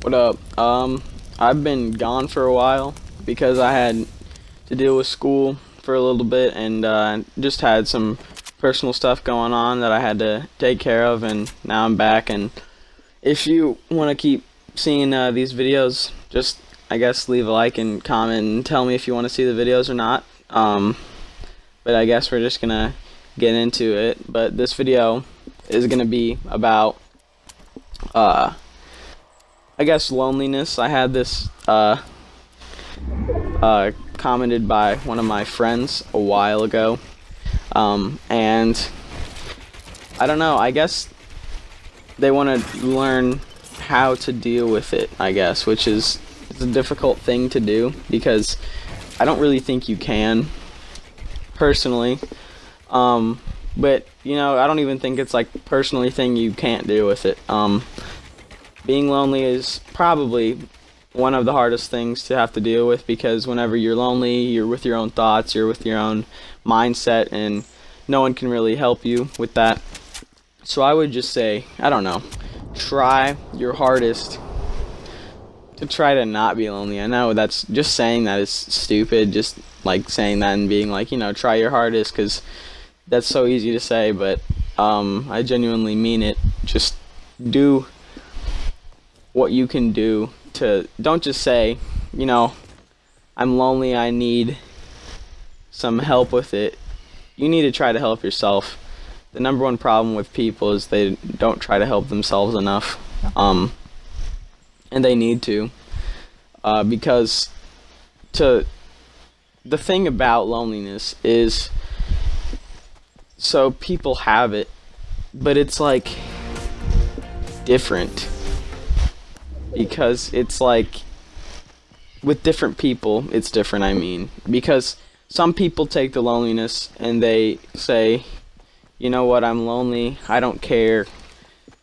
What up? I've been gone for a while because I had to deal with school for a little bit and just had some personal stuff going on that I had to take care of, and now I'm back. And if you want to keep seeing these videos, just I guess leave a like and comment and tell me if you want to see the videos or not. But I guess we're just gonna get into it. But this video is gonna be about I guess loneliness. I had this commented by one of my friends a while ago, and I don't know. I guess they want to learn how to deal with it. I guess, which is it's a difficult thing to do because I don't really think you can personally. But I don't even think it's like personally thing you can't deal with it. Being lonely is probably one of the hardest things to have to deal with, because whenever you're lonely, you're with your own thoughts, you're with your own mindset, and no one can really help you with that. So I would just say, I don't know, try your hardest to try to not be lonely. I know that's just saying that is stupid, just like saying that and being like, try your hardest, because that's so easy to say, but I genuinely mean it. Just do what you can do to, don't just say, I'm lonely, I need some help with it. You need to try to help yourself. The number one problem with people is they don't try to help themselves enough, and they need to, because the thing about loneliness is, so people have it, but it's like different, because it's like with different people it's different. I mean, because some people take the loneliness and they say, you know what, I'm lonely, I don't care,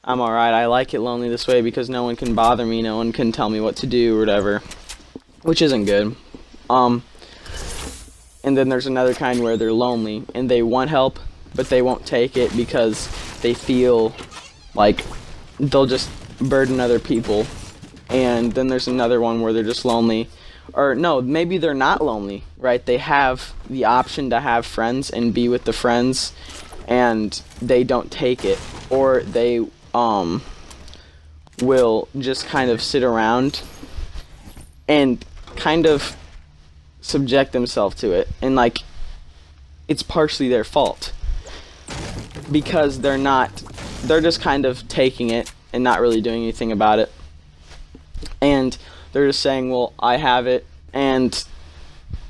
I'm alright, I like it lonely this way because no one can bother me, no one can tell me what to do or whatever, which isn't good. And then there's another kind where they're lonely and they want help, but they won't take it because they feel like they'll just burden other people. And then there's another one where they're just lonely, or no, maybe they're not lonely, right? They have the option to have friends and be with the friends, and they don't take it, or they will just kind of sit around and kind of subject themselves to it, and like it's partially their fault because they're just kind of taking it and not really doing anything about it. And they're just saying, well, I have it, and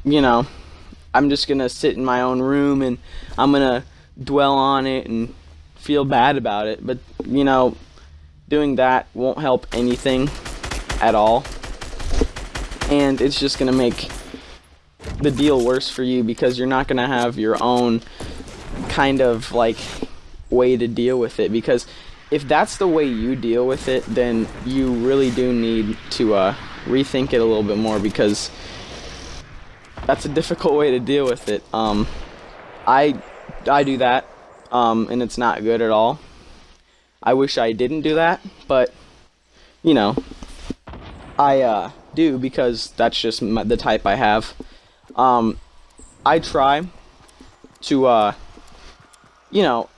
I'm just gonna sit in my own room and I'm gonna dwell on it and feel bad about it. But doing that won't help anything at all, and it's just gonna make the deal worse for you, because you're not gonna have your own kind of like way to deal with it. Because if that's the way you deal with it, then you really do need to rethink it a little bit more, because that's a difficult way to deal with it. I do that, and it's not good at all. I wish I didn't do that, but I do, because that's just the type I have. I try to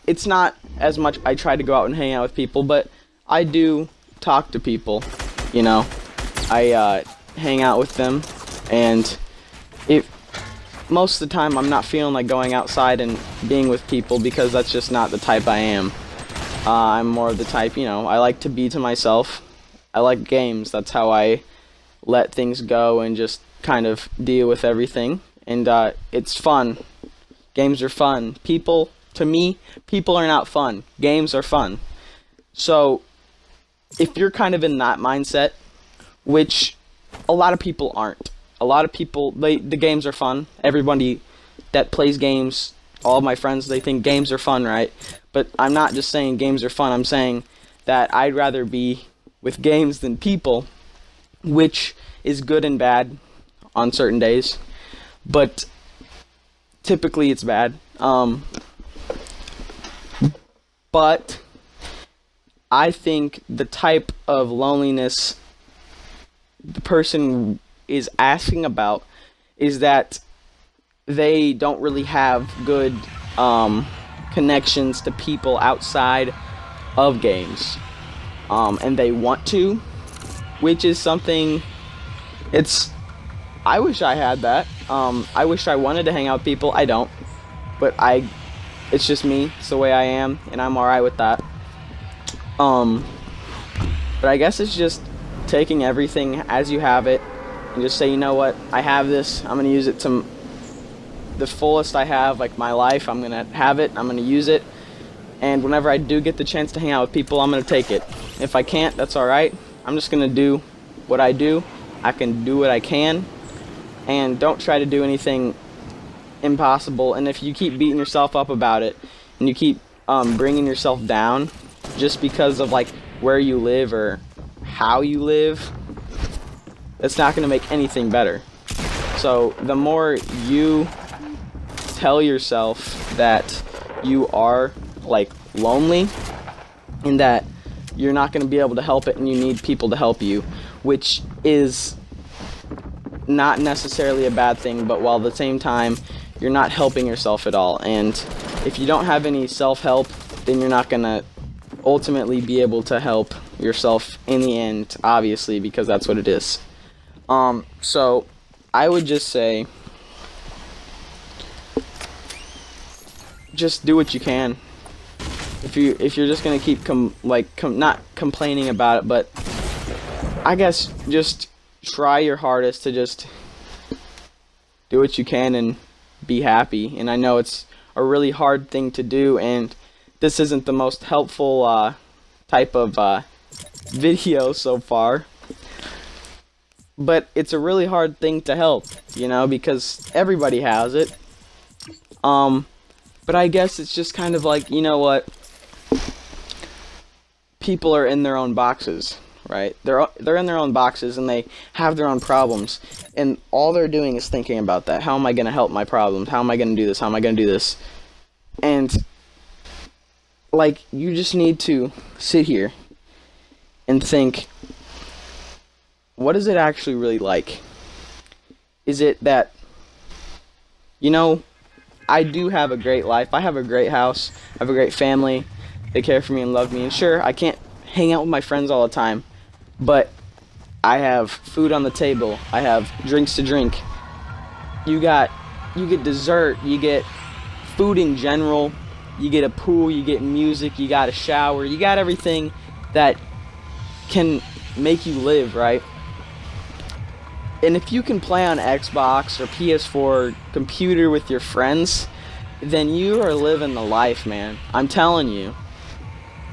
it's not as much I try to go out and hang out with people, but I do talk to people. I hang out with them, and if most of the time I'm not feeling like going outside and being with people, because that's just not the type I am. I'm more of the type, I like to be to myself. I like games. That's how I let things go and just kind of deal with everything. And it's fun. Games are fun. To me, people are not fun. Games are fun. So if you're kind of in that mindset, which a lot of people aren't. A lot of people, the games are fun. Everybody that plays games, all of my friends, they think games are fun, right? But I'm not just saying games are fun. I'm saying that I'd rather be with games than people, which is good and bad on certain days. But typically it's bad. But I think the type of loneliness the person is asking about is that they don't really have good connections to people outside of games, and they want to, which is something. I wish I had that. I wish I wanted to hang out with people. I don't, but it's just me. It's the way I am, and I'm alright with that. But I guess it's just taking everything as you have it and just say, you know what, I have this, I'm gonna use it to the fullest I have, like my life. I'm gonna have it, I'm gonna use it, and whenever I do get the chance to hang out with people, I'm gonna take it. If I can't, that's alright. I'm just gonna do what I do. I can do what I can, and don't try to do anything impossible. And if you keep beating yourself up about it and you keep bringing yourself down just because of like where you live or how you live, it's not going to make anything better. So the more you tell yourself that you are like lonely and that you're not going to be able to help it and you need people to help you, which is not necessarily a bad thing, but while at the same time you're not helping yourself at all. And if you don't have any self-help, then you're not going to ultimately be able to help yourself in the end, obviously, because that's what it is. So I would just say, just do what you can. If you're just gonna keep not complaining about it, but I guess just try your hardest to just do what you can and be happy. And I know it's a really hard thing to do, and this isn't the most helpful type of video so far, but it's a really hard thing to help, you know, because everybody has it. But I guess it's just kind of like, you know what, people are in their own boxes, right? They're in their own boxes and they have their own problems, and all they're doing is thinking about that. How am I going to help my problems? How am I going to do this? How am I going to do this? And like, you just need to sit here and think, what is it actually really like? Is it that, you know, I do have a great life. I have a great house. I have a great family. They care for me and love me. And sure, I can't hang out with my friends all the time, but I have food on the table. I have drinks to drink. You get dessert. You get food in general. You get a pool. You get music. You got a shower. You got everything that can make you live, right? And if you can play on Xbox or PS4 computer with your friends, then you are living the life, man. I'm telling you.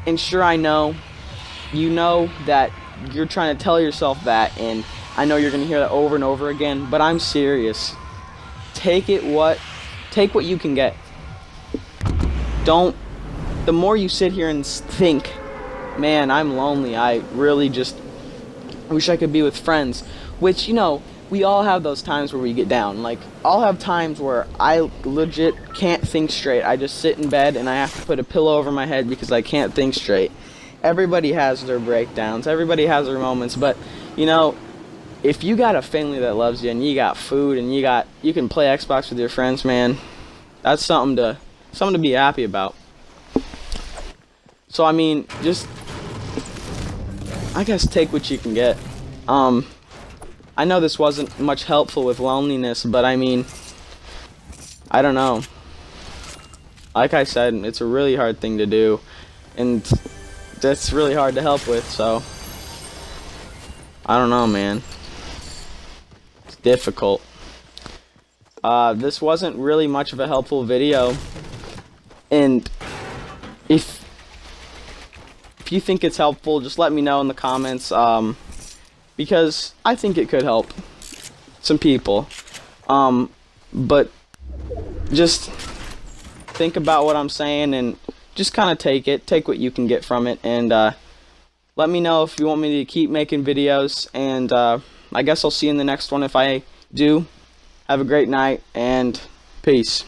And sure, I know, you know that you're trying to tell yourself that, and I know you're going to hear that over and over again, but I'm serious. Take what you can get. The more you sit here and think, man, I'm lonely, I really just wish I could be with friends. Which, you know, we all have those times where we get down. Like, I'll have times where I legit can't think straight. I just sit in bed and I have to put a pillow over my head because I can't think straight. Everybody has their breakdowns. Everybody has their moments. But, you know, if you got a family that loves you and you got food and you can play Xbox with your friends, man, that's something to be happy about. So, I mean, just, I guess, take what you can get. I know this wasn't much helpful with loneliness, but I mean, I don't know. Like I said, it's a really hard thing to do, and that's really hard to help with, so I don't know, man. It's difficult. This wasn't really much of a helpful video, and if you think it's helpful, just let me know in the comments, because I think it could help some people. But just think about what I'm saying and just kind of take what you can get from it, and let me know if you want me to keep making videos, and I guess I'll see you in the next one if I do. Have a great night, and peace.